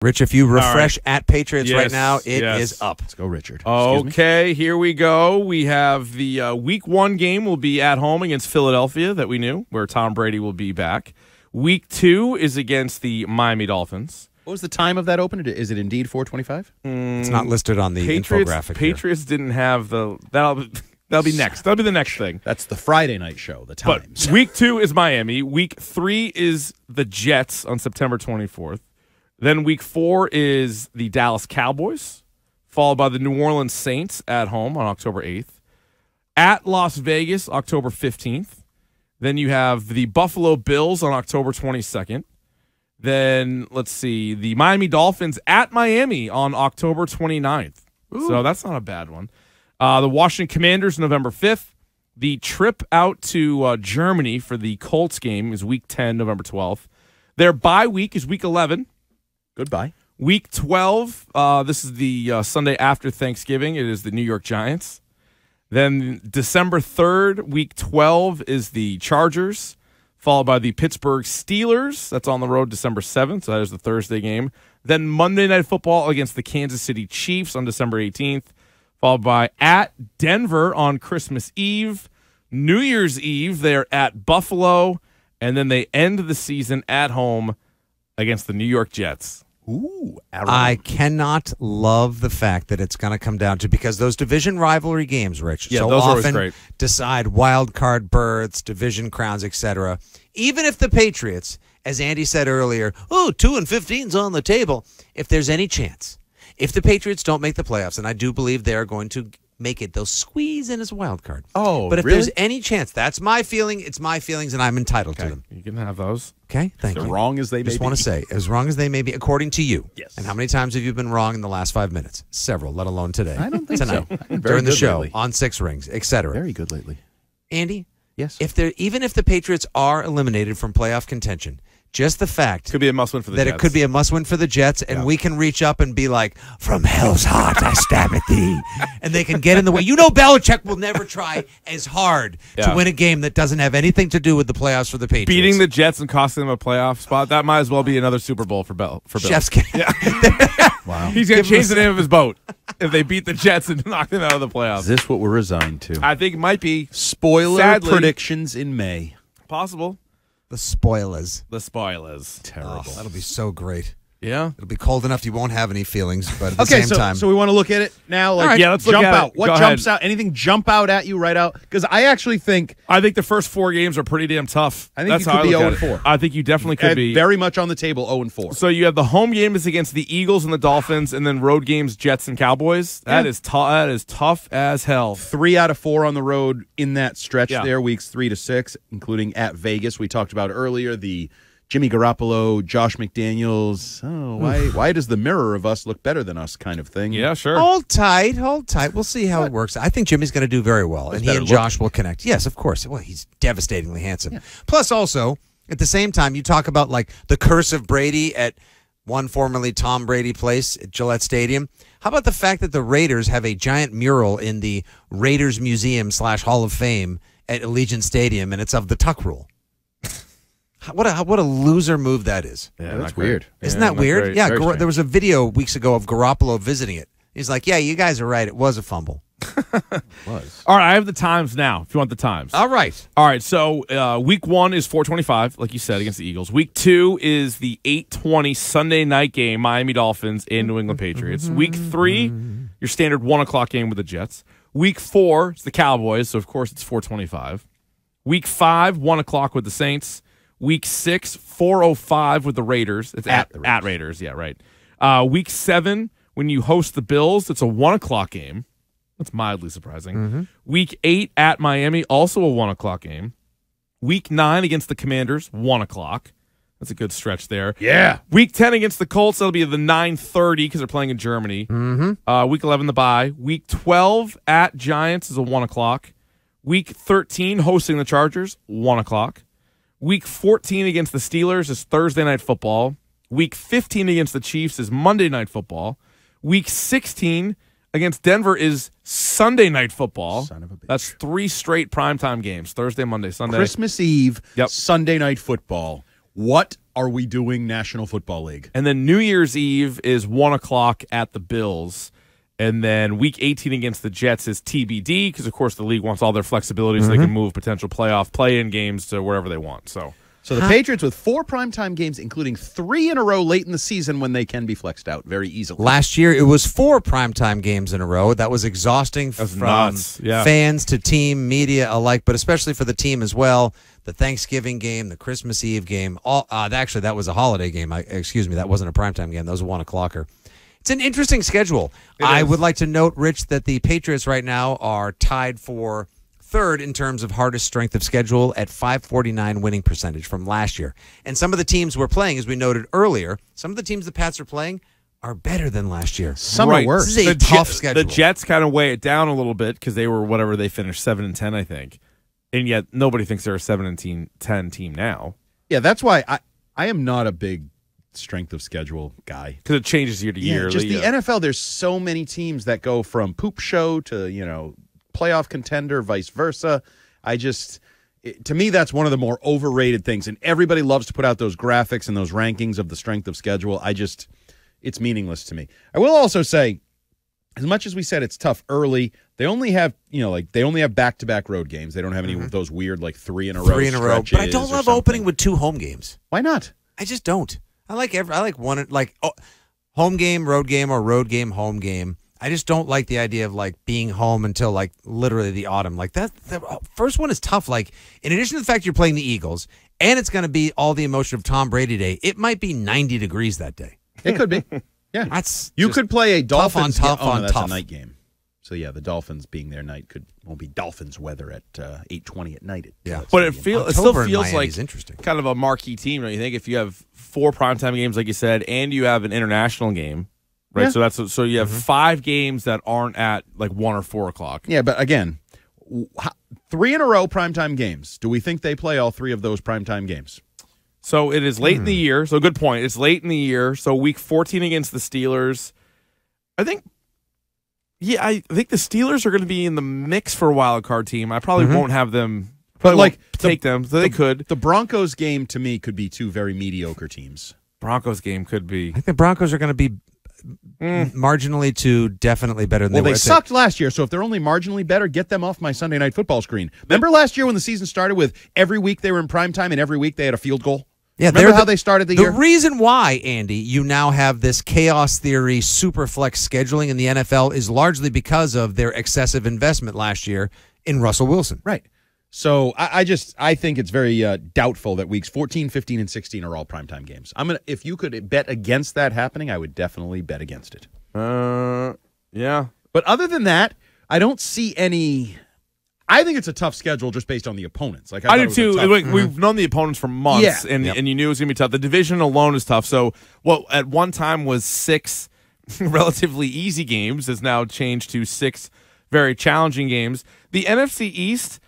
Rich, if you refresh at Patriots right now, it is up. Let's go, Richard. Okay, here we go. We have the Week 1 game will be at home against Philadelphia that we knew, where Tom Brady will be back. Week 2 is against the Miami Dolphins. What was the time of that open? Is it indeed 4:25? It's not listed on the infographic. Patriots didn't have the that'll be next. That'll be the next thing. That's the Friday night show. The times. But Week 2 is Miami. Week 3 is the Jets on September 24th. Then Week 4 is the Dallas Cowboys, followed by the New Orleans Saints at home on October 8th. At Las Vegas, October 15th. Then you have the Buffalo Bills on October 22nd. Then, let's see, the Miami Dolphins at Miami on October 29th. Ooh. So that's not a bad one. The Washington Commanders, November 5th. The trip out to Germany for the Colts game is Week 10, November 12th. Their bye week is Week 11. Goodbye. Week 12, this is the Sunday after Thanksgiving. It is the New York Giants. Then December 3rd, Week 12 is the Chargers, followed by the Pittsburgh Steelers. That's on the road December 7th, so that is the Thursday game. Then Monday Night Football against the Kansas City Chiefs on December 18th, followed by at Denver on Christmas Eve. New Year's Eve, they're at Buffalo, and then they end the season at home against the New York Jets. Ooh, I cannot love the fact that it's going to come down to, because those division rivalry games, Rich, so those are always often great. decide wild card berths, division crowns, etc. Even if the Patriots, as Andy said earlier, 2-15's on the table. If there's any chance, if the Patriots don't make the playoffs, and I do believe they're going to make it, they'll squeeze in as a wild card. Oh, but if really? there's any chance, that's my feeling. It's my feelings, and I'm entitled to them. You can have those. Okay, thank you. As wrong as they may be. Just want to say, as wrong as they may be, according to you. Yes. And how many times have you been wrong in the last 5 minutes? Several, let alone today. I don't think Tonight, so. I've been very during the good show, lately. on Six Rings, etc. Very good lately. Andy? Yes. Even if the Patriots are eliminated from playoff contention, just the fact Could be a must-win for the Jets. it could be a must-win for the Jets, and we can reach up and be like, from hell's heart I stab at thee. And they can get in the way. You know Belichick will never try as hard to win a game that doesn't have anything to do with the playoffs for the Patriots. Beating the Jets and costing them a playoff spot, that might as well be another Super Bowl for Bill. Chef's Wow. He's going to change the name of his boat if they beat the Jets and knock them out of the playoffs. Is this what we're resigned to? I think it might be. Spoiler Sadly, predictions in May. Possible. The spoilers. The spoilers. Terrible. Oh, that'll be so great. Yeah. It'll be cold enough you won't have any feelings, but at the same time. So we want to look at it now. Like, right, yeah, let's look jump at out. it. What Go jumps ahead. out? Anything jump out at you right out? Because I actually think the first 4 games are pretty damn tough. I think That's you how could be I look at 0-4. it. I think you definitely could be. very much on the table 0-4. So you have the home game is against the Eagles and the Dolphins, and then road games, Jets and Cowboys. That is tough as hell. 3 out of 4 on the road in that stretch Yeah. there, weeks 3 to 6, including at Vegas. We talked about earlier the Jimmy Garoppolo, Josh McDaniels. Oh, why does the mirror of us look better than us kind of thing? Yeah, sure. Hold tight. We'll see how it works. I think Jimmy's going to do very well, and he and Josh will connect. Yes, of course. Well, he's devastatingly handsome. Yeah. Plus, also, at the same time, you talk about like the curse of Brady at one formerly Tom Brady place at Gillette Stadium. How about the fact that the Raiders have a giant mural in the Raiders Museum / Hall of Fame at Allegiant Stadium, and it's of the tuck rule? What a loser move that is. Yeah, that's weird. Isn't that weird? great. Yeah, there was a video weeks ago of Garoppolo visiting it. He's like, yeah, you guys are right. It was a fumble. Was. All right, I have the times now, if you want the times. All right. All right, so Week 1 is 4:25, like you said, against the Eagles. Week 2 is the 8:20 Sunday night game, Miami Dolphins and New England Patriots. Week 3, your standard 1 o'clock game with the Jets. Week 4 is the Cowboys, so of course it's 4:25. Week 5, 1 o'clock with the Saints. Week 6, 4:05 with the Raiders. It's at Raiders, yeah, right. Week 7, when you host the Bills, it's a 1 o'clock game. That's mildly surprising. Week 8 at Miami, also a 1 o'clock game. Week 9 against the Commanders, 1 o'clock. That's a good stretch there. Yeah. Week 10 against the Colts, that'll be the 9:30 because they're playing in Germany. Week 11, the bye. Week 12 at Giants is a 1 o'clock. Week 13 hosting the Chargers, 1 o'clock. Week 14 against the Steelers is Thursday Night Football. Week 15 against the Chiefs is Monday Night Football. Week 16 against Denver is Sunday Night Football. Son of a bitch. That's 3 straight primetime games, Thursday, Monday, Sunday. Christmas Eve, Yep. Sunday Night Football. What are we doing National Football League? And then New Year's Eve is 1 o'clock at the Bills. And then Week 18 against the Jets is TBD because, of course, the league wants all their flexibility so they can move potential playoff play-in games to wherever they want. So the Patriots with 4 primetime games, including 3 in a row late in the season when they can be flexed out very easily. Last year, it was 4 primetime games in a row. That was exhausting from fans to team, media alike, but especially for the team as well. The Thanksgiving game, the Christmas Eve game. Actually, that was a holiday game. Excuse me, that wasn't a primetime game. That was a 1 o'clocker. It's an interesting schedule. I would like to note, Rich, that the Patriots right now are tied for third in terms of hardest strength of schedule at 549 winning percentage from last year. And some of the teams we're playing, as we noted earlier, some of the teams the Pats are playing are better than last year. Some are worse. This is a tough schedule. The Jets kind of weigh it down a little bit because they were whatever they finished 7-10, I think. And yet nobody thinks they're a 7-10 team now. Yeah, that's why I am not a big strength of schedule guy because it changes year to year. Just the NFL, there's so many teams that go from poop show to playoff contender, vice versa. To me, that's one of the more overrated things, and everybody loves to put out those graphics and those rankings of the strength of schedule. It's meaningless to me. I will also say, as much as we said it's tough early, they only have back-to-back road games. They don't have any of those weird 3 in a row. 3 in a row, but I don't love opening with 2 home games. Why not? I just don't. I like one home game, road game, or road game, home game. I just don't like the idea of being home until literally the autumn. That the first one is tough. In addition to the fact you're playing the Eagles and it's going to be all the emotion of Tom Brady Day, it might be 90 degrees that day. It could be. Yeah, you could play a Dolphins tough on that's tough. a night game. So yeah, the Dolphins being their night won't be Dolphins weather at 8:20 at night. But it still feels like interesting. Kind of a marquee team, don't you think? If you have 4 primetime games, like you said, and you have an international game, right? Yeah. So you have 5 games that aren't at 1 or 4 o'clock. Yeah, but again, 3 in a row primetime games. Do we think they play all 3 of those primetime games? So it is late in the year. So good point. It's late in the year. So week 14 against the Steelers. I think the Steelers are going to be in the mix for a wild card team. I probably won't have them. But take them. So they could. The Broncos game to me could be 2 very mediocre teams. Broncos game could be. I think the Broncos are going to be marginally to definitely better than they sucked last year, so if they're only marginally better, get them off my Sunday Night Football screen. Remember last year when the season started with every week they were in primetime and every week they had a field goal? Yeah, remember how they started the year? The reason why, Andy, you now have this chaos theory super flex scheduling in the NFL is largely because of their excessive investment last year in Russell Wilson. Right. So I think it's very doubtful that weeks 14, 15, and 16 are all primetime games. If you could bet against that happening, I would definitely bet against it. Yeah. But other than that, I don't see any. I think it's a tough schedule just based on the opponents. I do too. We've known the opponents for months, and you knew it was going to be tough. The division alone is tough. So what at one time was 6 relatively easy games has now changed to 6 very challenging games. The NFC East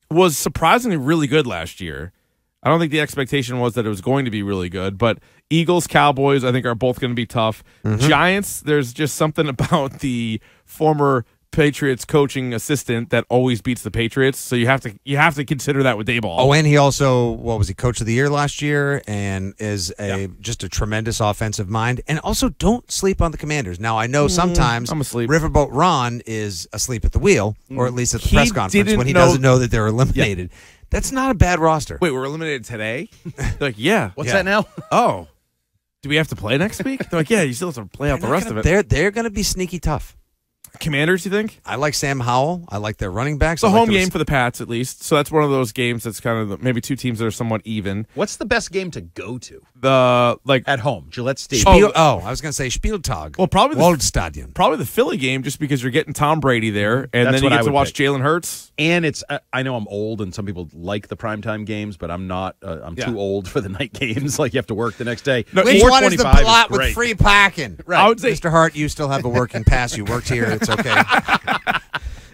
was surprisingly really good last year. I don't think the expectation was that it was going to be really good, but Eagles, Cowboys, I think are both going to be tough. Giants, there's just something about the former Patriots coaching assistant that always beats the Patriots, so you have to consider that with Daboll. Oh, and he also Coach of the Year last year, and is just a tremendous offensive mind. And also, don't sleep on the Commanders. Now, I know sometimes Riverboat Ron is asleep at the wheel, or at least at the press conference when he doesn't know that they're eliminated. That's not a bad roster. Wait, we're eliminated today? They're like, yeah. What's that now? Oh, do we have to play next week? They're like, yeah, you still have to play out the rest of it. They're going to be sneaky tough. Commanders, you think? I like Sam Howell. I like their running backs. It's a home game for the Pats, at least. So that's one of those games that's kind of maybe 2 teams that are somewhat even. What's the best game to go to? At home, Gillette Stadium. I was going to say Spieltag. Well, probably Waldstadion. Probably the Philly game, just because you're getting Tom Brady there, and then you get to watch Jalen Hurts. And it's I know I'm old, and some people like the primetime games, but I'm not. I'm too old for the night games. You have to work the next day. No, which one is the plot with free parking? Right. I would say, Mr. Hart, you still have a working pass. You worked here. It's okay.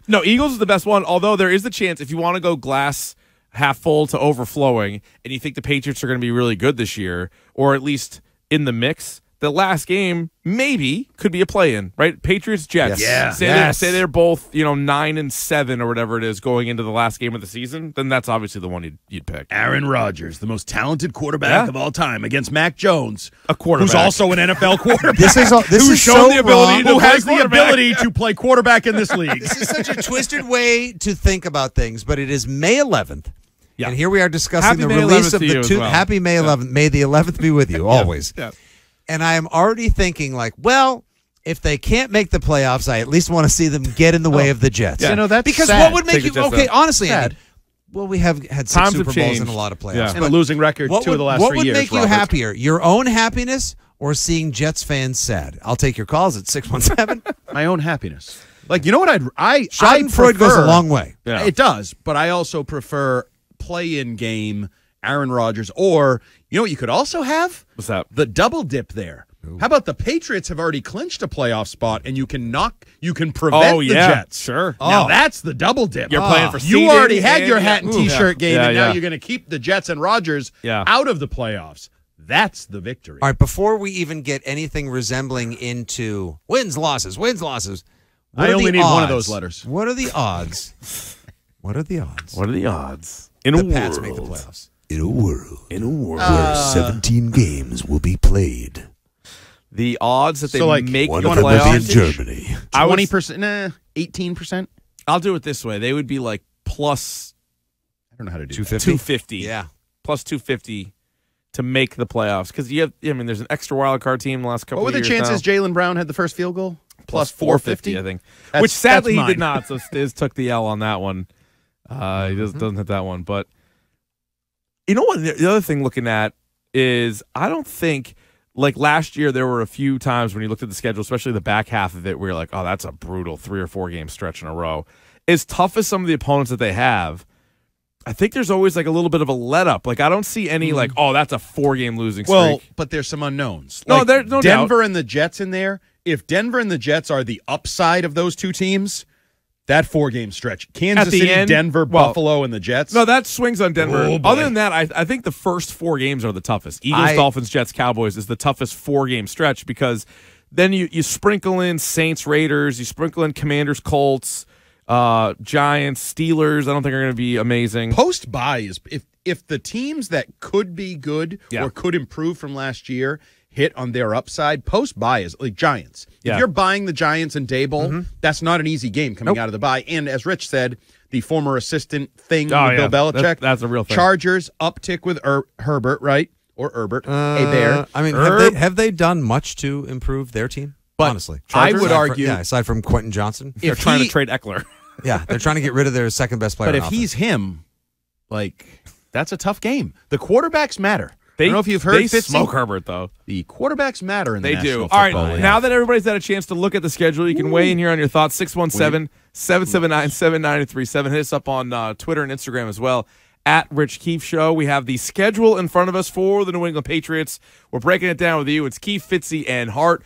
No, Eagles is the best one, although there is the chance if you want to go glass half full to overflowing and you think the Patriots are going to be really good this year, or at least in the mix, the last game maybe could be a play-in, right? Patriots Jets. Yes. Yeah. Say they're both 9-7 or whatever it is going into the last game of the season. Then that's obviously the one you'd pick. Aaron Rodgers, the most talented quarterback of all time, against Mac Jones, a quarterback who's also an NFL quarterback. This is who's shown so the ability wrong. who has the ability to play quarterback in this league. This is such a twisted way to think about things, but it is May 11th. Yeah. And here we are discussing Happy the May release 11th of to the you as two. well. Happy May 11th. May the 11th be with you, always. Yeah. And I am already thinking, like, well, if they can't make the playoffs, I at least want to see them get in the way of the Jets. Yeah. You know, that's because sad. what would make Take you the Jets okay? out. Honestly, Sad. Andy, well, we have had 6 Times Super have Bowls and changed. a lot of playoffs. Yeah. And a losing record What 2 of the last what 3 would years. make you Robert. happier? Your own happiness or seeing Jets fans sad? I'll take your calls at 617. My own happiness. Like, you know what I Schadenfreude goes a prefer- long way. Yeah. It does, but I also prefer play-in game Aaron Rodgers, or you know what you could also have? What's that? The double dip there. How about the Patriots have already clinched a playoff spot, and you can prevent the Jets. Sure. Now that's the double dip. You're playing for You seeding already had and- your hat and T-shirt game, and now Yeah. you're going to keep the Jets and Rodgers Yeah. out of the playoffs. That's the victory. All right, before we even get anything resembling into wins, losses, what I are only the need one of odds? those letters. What are the odds? What are the odds? What are the odds in a The Pats world? make the playoffs. In a world Uh, where 17 games will be played, The odds that they So, like, make one the of them will be in playoffs. Germany. I would- 20%, 18%. I'll do it this way. They would be like plus I don't know how to do 250. Yeah. Plus 250 to make the playoffs. Because there's an extra wild card team the last that. couple What were of the years chances now. Jalen Brown had the first field goal? Plus 450, I think. That's- Which sadly that's he did mine. not. So Stiz took the L on that one. He doesn't hit that one. But you know what? The other thing looking at is I don't think, like last year, there were a few times when you looked at the schedule, especially the back half of it, where you're like, oh, that's a brutal 3 or 4 game stretch in a row. As tough as some of the opponents that they have, I think there's always like a little bit of a let up. Like I don't see any like, oh, that's a 4 game losing streak. Well, but there's some unknowns. No, Like, there's no Denver and the Jets in there. If Denver and the Jets are the upside of those two teams, that 4 game stretch, Kansas At the City, end, Denver, well, Buffalo, and the Jets. No, that swings on Denver. Oh, boy. Other than that, I think the first 4 games are the toughest. Eagles, Dolphins, Jets, Cowboys is the toughest 4 game stretch because then you sprinkle in Saints, Raiders, you sprinkle in Commanders, Colts, Giants, Steelers. I don't think are going to be amazing. Post bye is if the teams that could be good or could improve from last year hit on their upside, post bye is like Giants. Yeah. If you're buying the Giants and Dable, that's not an easy game coming out of the bye. And as Rich said, the former assistant thing with Bill Belichick. That's a real thing. Chargers uptick with Herbert, right? Or Herbert, a bear. I mean, have they done much to improve their team? But honestly, I would Aside from- argue- aside from Quentin Johnson, They're trying to trade Eckler. yeah, they're trying to get rid of their second best player. But if on he's offense. him, like that's a tough game. The quarterbacks matter. I don't know if you've heard They Fitzy. smoke Herbert, though. The quarterbacks matter in the They National do. All right, Football League. now that everybody's had a chance to look at the schedule, you can weigh in here on your thoughts. 617-779-7937. Hit us up on Twitter and Instagram as well, at Rich Keefe Show. We have the schedule in front of us for the New England Patriots. We're breaking it down with you. It's Keefe, Fitzy, and Hart.